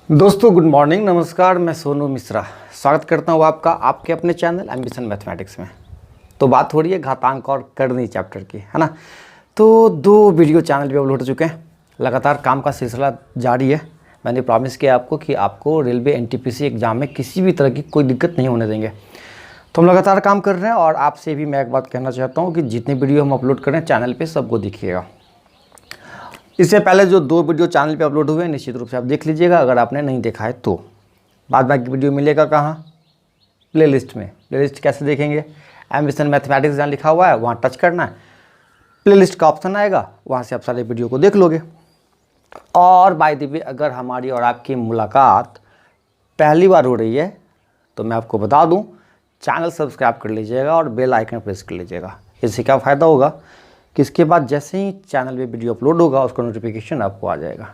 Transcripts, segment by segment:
दोस्तों good morning, नमस्कार। मैं सोनू मिश्रा स्वागत करता हूँ आपका आपके अपने चैनल एम्बिशन मैथमेटिक्स में। तो बात हो रही है घातांक और करनी चैप्टर की, है ना। तो 2 वीडियो चैनल पे अपलोड हो चुके हैं। लगातार काम का सिलसिला जारी है। मैंने प्रॉमिस किया आपको कि आपको रेलवे एनटीपीसी एग्ज़ाम में किसी भी तरह की कोई दिक्कत नहीं होने देंगे। तो हम लगातार काम कर रहे हैं और आपसे भी मैं एक बात कहना चाहता हूँ कि जितने वीडियो हम अपलोड कर रहे हैं चैनल पर सबको दिखिएगा। इससे पहले जो 2 वीडियो चैनल पे अपलोड हुए हैं निश्चित रूप से आप देख लीजिएगा, अगर आपने नहीं देखा है तो। बाद बाकी वीडियो मिलेगा कहाँ? प्लेलिस्ट में। प्लेलिस्ट कैसे देखेंगे? एम्बिशन मैथमेटिक्स जहाँ लिखा हुआ है वहाँ टच करना है, प्लेलिस्ट का ऑप्शन आएगा, वहाँ से आप सारे वीडियो को देख लोगे। और बाय द वे अगर हमारी और आपकी मुलाकात पहली बार हो रही है तो मैं आपको बता दूँ, चैनल सब्सक्राइब कर लीजिएगा और बेल आइकन प्रेस कर लीजिएगा। इससे क्या फ़ायदा होगा कि इसके बाद जैसे ही चैनल पे वीडियो अपलोड होगा उसका नोटिफिकेशन आपको आ जाएगा।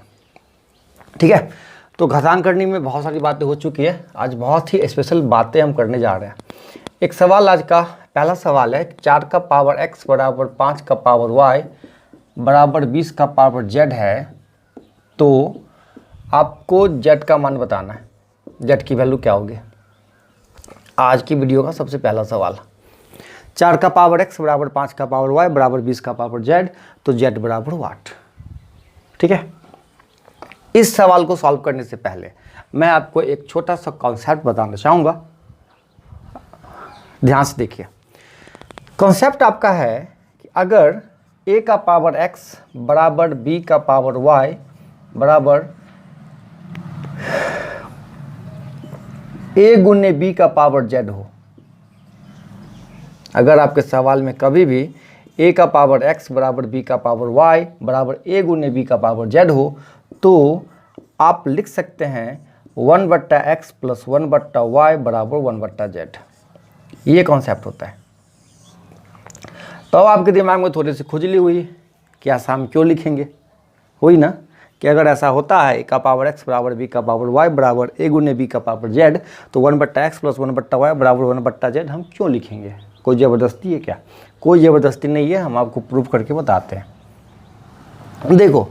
ठीक है। तो घातांक करने में बहुत सारी बातें हो चुकी है। आज बहुत ही स्पेशल बातें हम करने जा रहे हैं। एक सवाल आज का पहला सवाल है, 4 का पावर x बराबर 5 का पावर y बराबर 20 का पावर z है, तो आपको z का मान बताना है। z की वैल्यू क्या होगी? आज की वीडियो का सबसे पहला सवाल। 4 का पावर x बराबर 5 का पावर y बराबर 20 का पावर z, तो z बराबर वाट। ठीक है। इस सवाल को सॉल्व करने से पहले मैं आपको एक छोटा सा कॉन्सेप्ट बताना चाहूँगा। ध्यान से देखिए। कॉन्सेप्ट आपका है कि अगर a का पावर x बराबर b का पावर y बराबर a गुने b का पावर z हो, अगर आपके सवाल में कभी भी a का पावर x बराबर b का पावर y बराबर a गुने b का पावर z हो, तो आप लिख सकते हैं 1/x प्लस 1/y बराबर 1/z। ये कॉन्सेप्ट होता है। तो आपके दिमाग में थोड़ी सी खुजली हुई कि ऐसा हम क्यों लिखेंगे? हुई ना कि अगर ऐसा होता है a का पावर x बराबर b का पावर y बराबर a गुने b का पावर z, तो 1/x प्लस 1/y बराबर 1/z हम क्यों लिखेंगे? कोई ज़बरदस्ती है क्या? कोई ज़बरदस्ती नहीं है, हम आपको प्रूफ करके बताते हैं। देखो,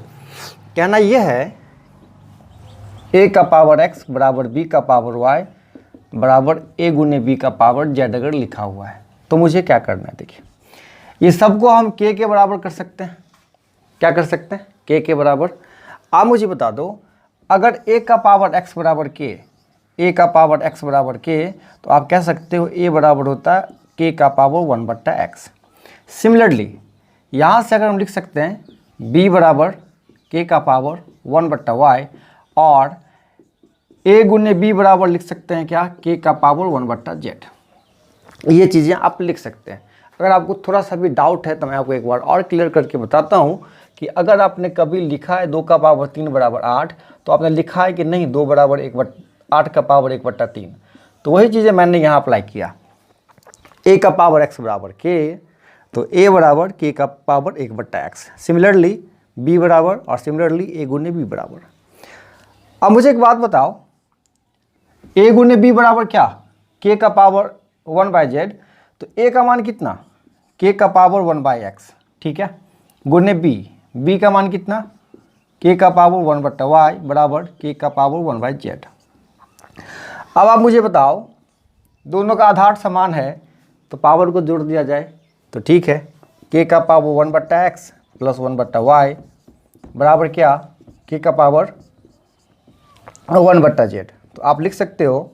कहना यह है a का पावर x बराबर b का पावर y बराबर a गुने b का पावर z अगर लिखा हुआ है तो मुझे क्या करना है? देखिए, ये सबको हम k के बराबर कर सकते हैं। क्या कर सकते हैं? k के बराबर। आप मुझे बता दो, अगर a का पावर x बराबर k, a का पावर x बराबर k, तो आप कह सकते हो a बराबर होता है k का पावर 1/x। सिमिलरली यहाँ से अगर हम लिख सकते हैं b बराबर k का पावर 1/y और a गुने b बराबर लिख सकते हैं क्या? k का पावर 1/z। ये चीज़ें आप लिख सकते हैं। अगर आपको थोड़ा सा भी डाउट है तो मैं आपको एक बार और क्लियर करके बताता हूँ कि अगर आपने कभी लिखा है 2 का पावर 3 बराबर 8, तो आपने लिखा है कि नहीं 2 बराबर 8 का पावर 1/3, तो वही चीज़ें मैंने यहाँ अप्लाई किया। a का पावर x बराबर k, तो a बराबर k का पावर 1/x। सिमिलरली b बराबर और सिमिलरली a गुने b बराबर। अब मुझे एक बात बताओ, a गुने b बराबर क्या? k का पावर 1/z, तो a का मान कितना? k का पावर 1/x। ठीक है। गुने b का मान कितना? k का पावर 1/y बराबर k का पावर 1/z। अब आप मुझे बताओ, दोनों का आधार समान है तो पावर को जोड़ दिया जाए तो ठीक है। k का पावर 1/x प्लस 1/y बराबर क्या? k का पावर 1/z। तो आप लिख सकते हो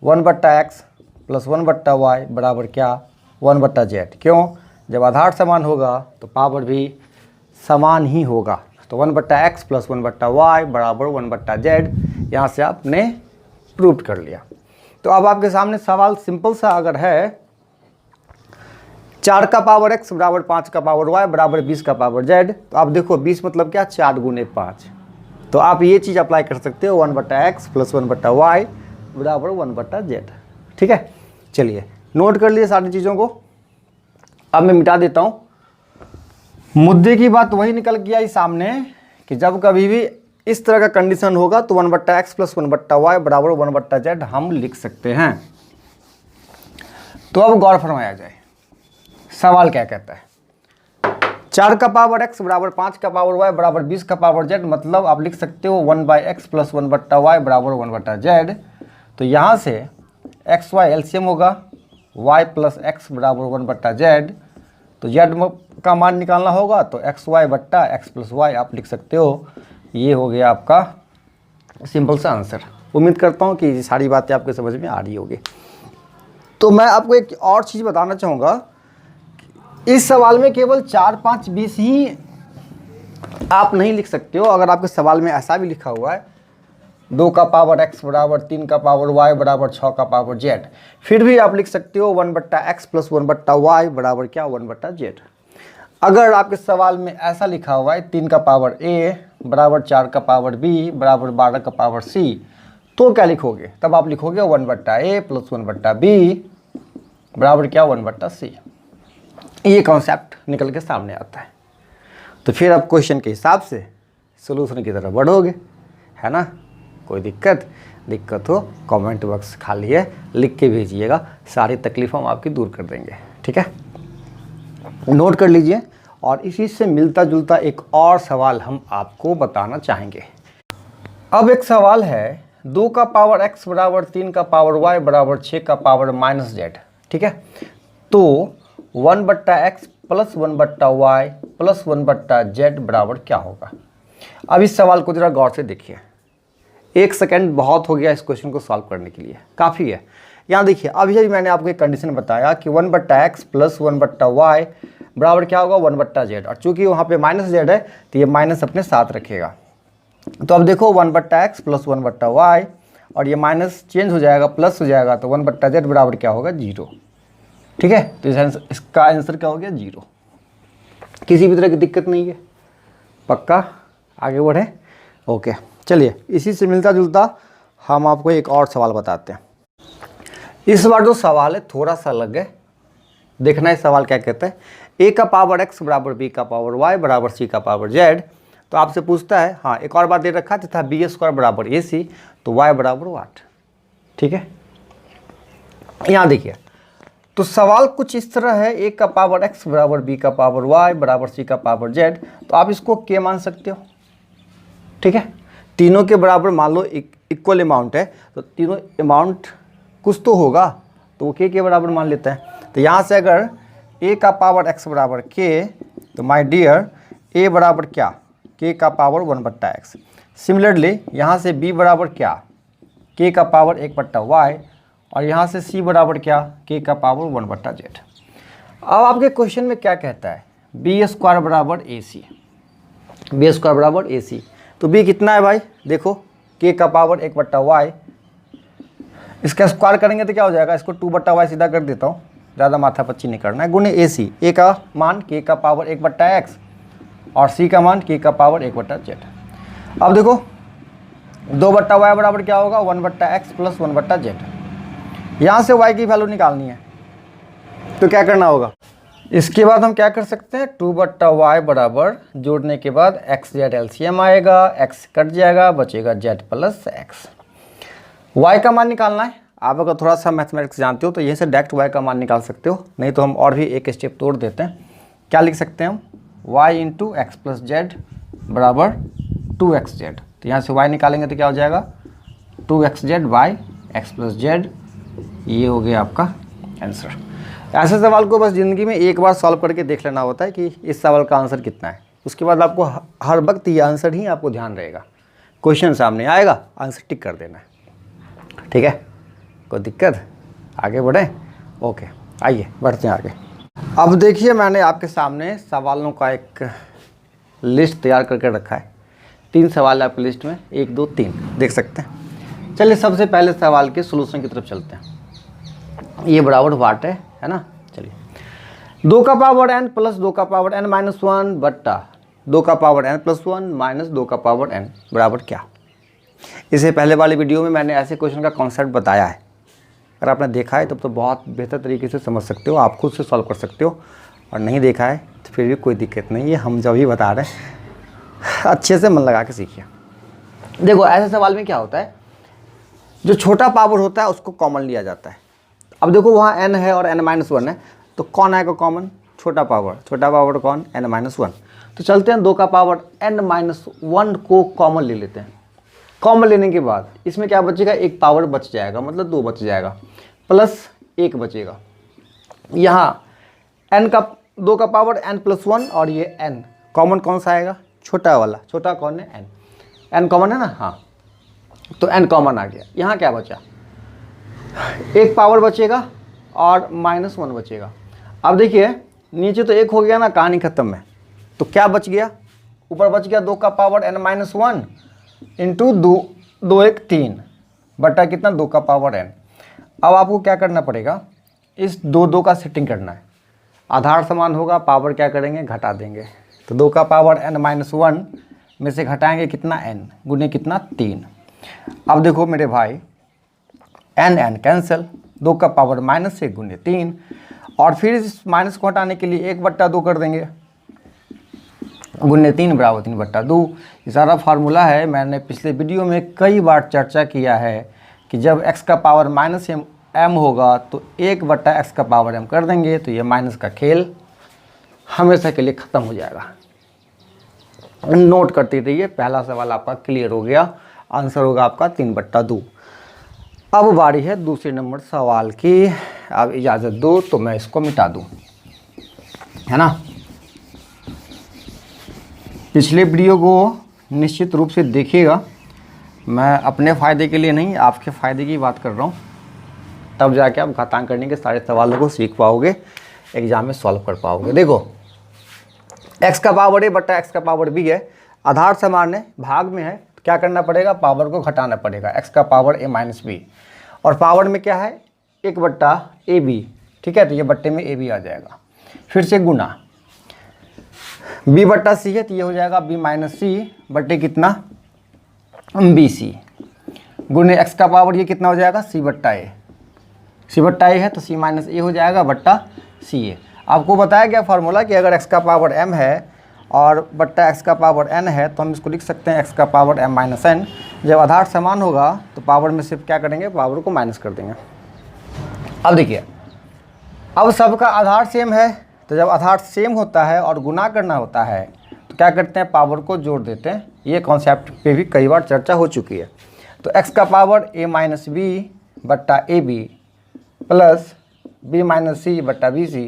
1/x प्लस 1/y बराबर क्या? 1/z। क्यों? जब आधार समान होगा तो पावर भी समान ही होगा। तो 1/x प्लस 1/y बराबर 1/z, यहाँ से आपने प्रूव कर लिया। तो अब आपके सामने सवाल सिंपल सा अगर है, 4 का पावर x बराबर 5 का पावर y बराबर 20 का पावर z, तो आप देखो 20 मतलब क्या? 4 गुने 5। तो आप ये चीज़ अप्लाई कर सकते हो 1/x प्लस 1/y बराबर 1/z। ठीक है। चलिए नोट कर लिए सारी चीज़ों को। अब मैं मिटा देता हूँ। मुद्दे की बात वही निकल गया ही सामने कि जब कभी भी इस तरह का कंडीशन होगा तो 1/x प्लस 1/y बराबर 1/z हम लिख सकते हैं। तो अब गौर फरमाया जाए, सवाल क्या कहता है। 4 का पावर x बराबर 5 का पावर y बराबर 20 का पावर z, मतलब आप लिख सकते हो 1/x प्लस 1/y बराबर 1/z। तो यहाँ से एक्स वाई एलसीएम होगा, y प्लस एक्स बराबर 1/z। तो z का मान निकालना होगा तो एक्स वाई बट्टा एक्स प्लस वाई आप लिख सकते हो। ये हो गया आपका सिंपल सा आंसर। उम्मीद करता हूँ कि सारी बातें आपके समझ में आ रही होगी। तो मैं आपको एक और चीज़ बताना चाहूँगा, इस सवाल में केवल 4, 5, 20 ही आप नहीं लिख सकते हो। अगर आपके सवाल में ऐसा भी लिखा हुआ है 2 का पावर x बराबर 3 का पावर y बराबर 6 का पावर z, फिर भी आप लिख सकते हो 1/x प्लस 1/y बराबर क्या 1/z। अगर आपके सवाल में ऐसा लिखा हुआ है 3 का पावर a बराबर 4 का पावर b बराबर 12 का पावर c, तो क्या लिखोगे? तब आप लिखोगे 1/a प्लस 1/b बराबर क्या 1/c। ये कॉन्सेप्ट निकल के सामने आता है। तो फिर आप क्वेश्चन के हिसाब से सोल्यूशन की तरफ बढ़ोगे, है ना। कोई दिक्कत हो कमेंट बॉक्स खाली है, लिख के भेजिएगा, सारी तकलीफ़ों हम आपकी दूर कर देंगे, ठीक है। नोट कर लीजिए। और इसी से मिलता जुलता एक और सवाल हम आपको बताना चाहेंगे। अब एक सवाल है 2 का पावर x बराबर 3 का पावर y बराबर 6 का पावर माइनस z, ठीक है। तो 1/x plus 1/y plus 1/z बराबर क्या होगा? अब इस सवाल को जरा गौर से देखिए। 1 सेकेंड बहुत हो गया इस क्वेश्चन को सॉल्व करने के लिए, काफ़ी है। यहाँ देखिए, अभी मैंने आपको एक कंडीशन बताया कि 1/x प्लस 1/y बराबर क्या होगा 1/z, और चूंकि वहाँ पे माइनस z है तो ये माइनस अपने साथ रखेगा। तो अब देखो 1/x प्लस 1/y और ये माइनस चेंज हो जाएगा, प्लस हो जाएगा, तो 1/z बराबर क्या होगा 0, ठीक है। तो इसका आंसर क्या हो गया 0। किसी भी तरह की दिक्कत नहीं है, पक्का आगे बढ़े। ओके, चलिए इसी से मिलता जुलता हम आपको एक और सवाल बताते हैं। इस बार जो सवाल है थोड़ा सा अलग है, देखना है सवाल क्या कहता है। a का पावर x बराबर b का पावर y बराबर c का पावर z। तो आपसे पूछता है, हाँ एक और बात दे रखा था b² बराबर ac, तो y बराबर 8, ठीक है। यहाँ देखिए, तो सवाल कुछ इस तरह है, a का पावर x बराबर b का पावर y बराबर c का पावर z। तो आप इसको k मान सकते हो, ठीक है। तीनों के बराबर मान लो इक्वल अमाउंट है, तो तीनों अमाउंट कुछ तो होगा, तो वो k के बराबर मान लेते हैं। तो यहाँ से अगर a का पावर x बराबर k, तो माय डियर a बराबर क्या k का पावर 1/x। सिमिलरली यहाँ से b बराबर क्या k का पावर 1/y, और यहाँ से c बराबर क्या k का पावर 1/z। अब आपके क्वेश्चन में क्या कहता है b² बराबर ac, b² बराबर ac। तो b कितना है भाई, देखो k का पावर 1/y, इसका स्क्वायर करेंगे तो क्या हो जाएगा, इसको 2/y सीधा कर देता हूँ, ज़्यादा माथापच्ची नहीं करना है, गुने ac। a का मान k का पावर 1/x और c का मान k का पावर 1/z। अब देखो 2/y बराबर क्या होगा 1/x प्लस 1/z। यहाँ से y की वैल्यू निकालनी है, तो क्या करना होगा, इसके बाद हम क्या कर सकते हैं 2/y बराबर जोड़ने के बाद xz एलसीएम आएगा, x कट जाएगा, बचेगा z प्लस x। y का मान निकालना है। आप अगर थोड़ा सा मैथमेटिक्स जानते हो तो यहीं से डायरेक्ट y का मान निकाल सकते हो, नहीं तो हम और भी एक स्टेप तोड़ देते हैं। क्या लिख सकते हैं हम, y into x plus Z बराबर 2xz। तो यहाँ से y निकालेंगे तो क्या हो जाएगा 2xz by x plus Z. ये हो गया आपका आंसर। ऐसे सवाल को बस ज़िंदगी में एक बार सॉल्व करके देख लेना होता है कि इस सवाल का आंसर कितना है। उसके बाद आपको हर वक्त ये आंसर ही आपको ध्यान रहेगा, क्वेश्चन सामने आएगा, आंसर टिक कर देना है, ठीक है। कोई दिक्कत, आगे बढ़ें। ओके, आइए बढ़ते हैं आगे। अब देखिए, मैंने आपके सामने सवालों का एक लिस्ट तैयार करके रखा है। 3 सवाल है आपकी लिस्ट में, 1, 2, 3 देख सकते हैं। चलिए सबसे पहले सवाल के सोल्यूशन की तरफ चलते हैं। ये बराबर वाट है ना। चलिए 2 का पावर n प्लस 2 का पावर n माइनस 1 बट्टा 2 का पावर n प्लस 1 माइनस 2 का पावर n बराबर क्या। इससे पहले वाली वीडियो में मैंने ऐसे क्वेश्चन का कॉन्सेप्ट बताया है, अगर आपने देखा है तब तो बहुत बेहतर तरीके से समझ सकते हो, आप खुद से सॉल्व कर सकते हो, और नहीं देखा है तो फिर भी कोई दिक्कत नहीं है, हम जब भी बता रहे हैं अच्छे से मन लगा के सीखिए। देखो ऐसे सवाल में क्या होता है, जो छोटा पावर होता है उसको कॉमन लिया जाता है। अब देखो वहाँ n है और n-1 है, तो कौन आएगा कॉमन, छोटा पावर कौन, n-1। तो चलते हैं 2 का पावर n-1 को कॉमन ले लेते हैं। कॉमन लेने के बाद इसमें क्या बचेगा, एक पावर बच जाएगा, मतलब 2 बच जाएगा, प्लस 1 बचेगा। यहाँ n का 2 का पावर n+1 और ये n कॉमन कौन सा आएगा, छोटा वाला, छोटा कौन है, n कॉमन है ना, हाँ, तो n कॉमन आ गया। यहाँ क्या बचा, एक पावर बचेगा और -1 बचेगा। अब देखिए नीचे तो 1 हो गया ना, कहानी खत्म है। तो क्या बच गया, ऊपर बच गया 2 का पावर n-1 इंटू 2 1 3 बटा कितना, 2 का पावर n। अब आपको क्या करना पड़ेगा, इस 2 का सेटिंग करना है। आधार समान होगा, पावर क्या करेंगे, घटा देंगे। तो 2 का पावर n-1 में से घटाएंगे कितना, n गुने कितना, 3। अब देखो मेरे भाई n कैंसिल, 2 का पावर -1 गुने 3, और फिर इस माइनस को हटाने के लिए 1/2 कर देंगे, गुने 3 बराबर 3/2। ये सारा फार्मूला है, मैंने पिछले वीडियो में कई बार चर्चा किया है कि जब x का पावर -m होगा तो 1/x का पावर m कर देंगे, तो ये माइनस का खेल हमेशा के लिए ख़त्म हो जाएगा। नोट करते रहिए, पहला सवाल आपका क्लियर हो गया, आंसर होगा आपका 3/2। अब बारी है दूसरे नंबर सवाल की। अब इजाज़त दो तो मैं इसको मिटा दूं, है ना। पिछले वीडियो को निश्चित रूप से देखिएगा, मैं अपने फ़ायदे के लिए नहीं, आपके फ़ायदे की बात कर रहा हूँ, तब जाके आप घातांक करने के सारे सवालों को सीख पाओगे, एग्जाम में सॉल्व कर पाओगे। देखो x का पावर a बटा x का पावर b है, आधार समान है, भाग में है, तो क्या करना पड़ेगा, पावर को घटाना पड़ेगा, x का पावर a माइनस b, और पावर में क्या है, 1/ab, ठीक है, तो ये बट्टे में ab आ जाएगा। फिर से गुना b/c है, तो ये हो जाएगा b माइनस सी बट्टे कितना, bc, गुने x का पावर ये कितना हो जाएगा, c/a, c/a है तो c माइनस a हो जाएगा बट्टा ca। आपको बताया गया फार्मूला कि अगर x का पावर m है और बट्टा x का पावर n है तो हम इसको लिख सकते हैं x का पावर m माइनस n। जब आधार समान होगा तो पावर में सिर्फ क्या करेंगे, पावर को माइनस कर देंगे। अब देखिए, अब सबका आधार सेम है, तो जब आधार सेम होता है और गुना करना होता है तो क्या करते हैं, पावर को जोड़ देते हैं। ये कॉन्सेप्ट पे भी कई बार चर्चा हो चुकी है। तो x का पावर a माइनस बी बट्टा A B plus b minus C बट्टा B C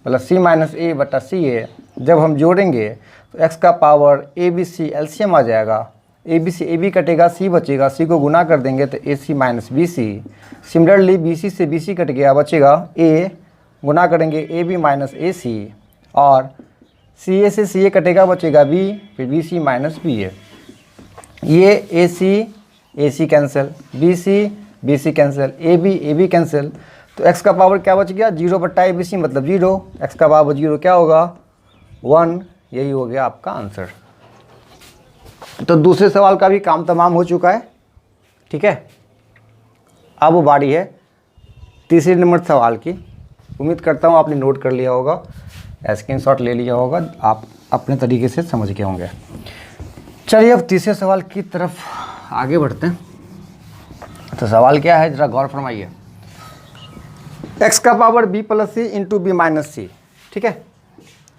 plus c minus A बटा सी ए, जब हम जोड़ेंगे तो x का power A B C LCM आ जाएगा, A B C A B कटेगा, c बचेगा, c को गुना कर देंगे तो A C minus B C. Similarly B C से बी सी कट गया, बचेगा a, गुना करेंगे ए बी माइनस ए सी, और सी ए से सी ए कटेगा, बचेगा b, फिर B C minus B A. ये A C cancel, B C cancel, A B cancel, तो x का पावर क्या बच गया, 0/abc मतलब 0, x का पावर 0 क्या होगा, 1। यही हो गया आपका आंसर। तो दूसरे सवाल का भी काम तमाम हो चुका है, ठीक है। अब बारी है तीसरे नंबर सवाल की। उम्मीद करता हूँ आपने नोट कर लिया होगा, स्क्रीनशॉट ले लिया होगा, आप अपने तरीके से समझ गए होंगे। चलिए अब तीसरे सवाल की तरफ आगे बढ़ते हैं। तो सवाल क्या है, ज़रा गौर फरमाइए। x का पावर b प्लस सी इंटू बी माइनस सी, ठीक है।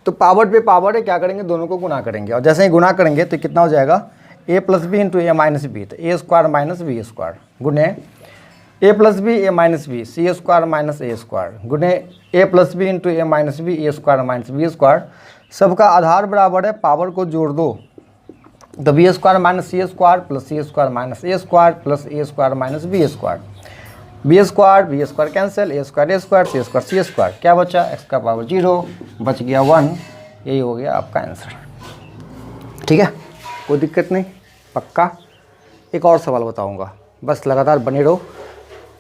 तो पावर पे पावर है, क्या करेंगे, दोनों को गुना करेंगे, और जैसे ही गुना करेंगे तो कितना हो जाएगा, a plus B into A minus B, तो A square minus B square, गुने a plus B A minus B, C square minus A square, गुने a plus B into A minus B, A square minus B square. सबका आधार बराबर है, power को जोड़ दो, तो B square minus C square plus C square minus A square plus A square minus B square, B square cancel, A square C square C square, क्या बचा, x का पावर 0, बच गया 1। यही हो गया आपका आंसर, ठीक है, कोई दिक्कत नहीं, पक्का। एक और सवाल बताऊंगा, बस लगातार बने रहो,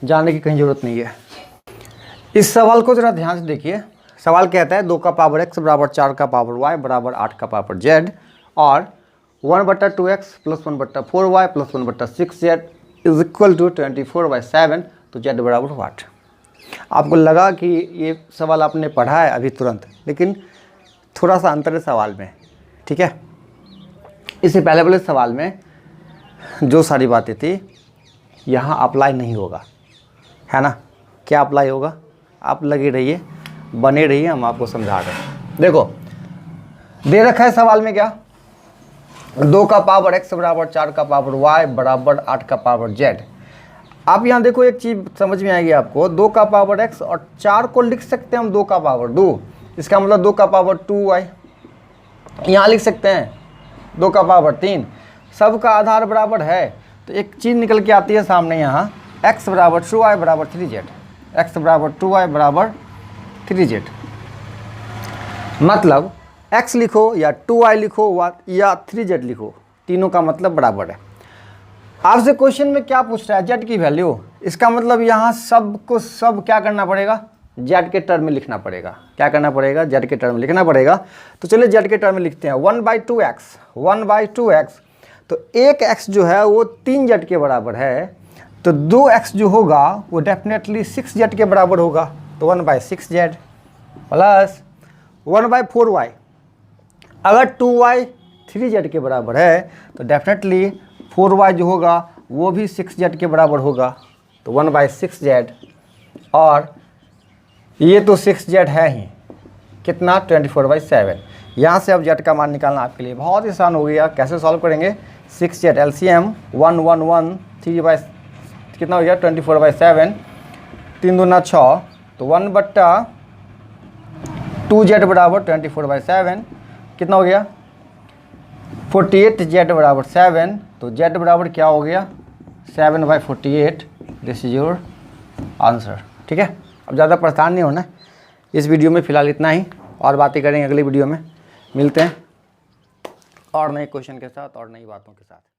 जाने की कहीं ज़रूरत नहीं है। इस सवाल को ज़रा ध्यान से देखिए। सवाल कहता है 2 का पावर x बराबर 4 का पावर y बराबर 8 का पावर z, और 1/2x plus 1/4y plus 1/6z is equal to 24/7, तो z बराबर वाट। आपको लगा कि ये सवाल आपने पढ़ा है अभी तुरंत, लेकिन थोड़ा सा अंतर है सवाल में, ठीक है। इससे पहले वाले सवाल में जो सारी बातें थी यहाँ अप्लाई नहीं होगा, है ना। क्या अप्लाई होगा, आप लगे रहिए, बने रहिए, हम आपको समझा रहे हैं। देखो दे रखा है सवाल में क्या, 2 का पावर x बराबर 4 का पावर y बराबर 8 का पावर z। आप यहाँ देखो एक चीज़ समझ में आएगी आपको, 2 का पावर x और 4 को लिख सकते हैं हम 2 का पावर 2, इसका मतलब 2 का पावर 2y। यहाँ लिख सकते हैं 2 का पावर 3, सबका आधार बराबर है तो एक चीज़ निकल के आती है सामने यहाँ, x बराबर 2y बराबर 3z, x बराबर 2y बराबर 3z। मतलब x लिखो या 2y लिखो या 3z लिखो, तीनों का मतलब बराबर है। आपसे क्वेश्चन में क्या पूछ रहा है, z की वैल्यू, इसका मतलब यहाँ सब को सब क्या करना पड़ेगा, z के टर्म में लिखना पड़ेगा। क्या करना पड़ेगा, z के टर्म में लिखना पड़ेगा। तो चलिए z के टर्म में लिखते हैं, 1/2x, 1/2x। तो एक x जो है वो 3z के बराबर है, तो 2x जो होगा वो डेफिनेटली 6z के बराबर होगा, तो 1/6z प्लस 1/4y। अगर 2y 3z के बराबर है तो डेफिनेटली 4y जो होगा वो भी 6z के बराबर होगा, तो 1/6z। और ये तो 6z है ही, कितना 24/7। यहाँ से अब z का मान निकालना आपके लिए बहुत आसान हो गया। कैसे सॉल्व करेंगे, 6z LCM 1 3 कितना हो गया 24/7, 3 दूना 6, तो 1/2z बराबर 24/7 कितना हो गया 48z बराबर 7, तो z बराबर क्या हो गया 7/48। This is your answer. ठीक है, अब ज़्यादा परेशान नहीं होना, इस वीडियो में फ़िलहाल इतना ही, और बातें करेंगे अगली वीडियो में। मिलते हैं और नए क्वेश्चन के साथ और नई बातों के साथ।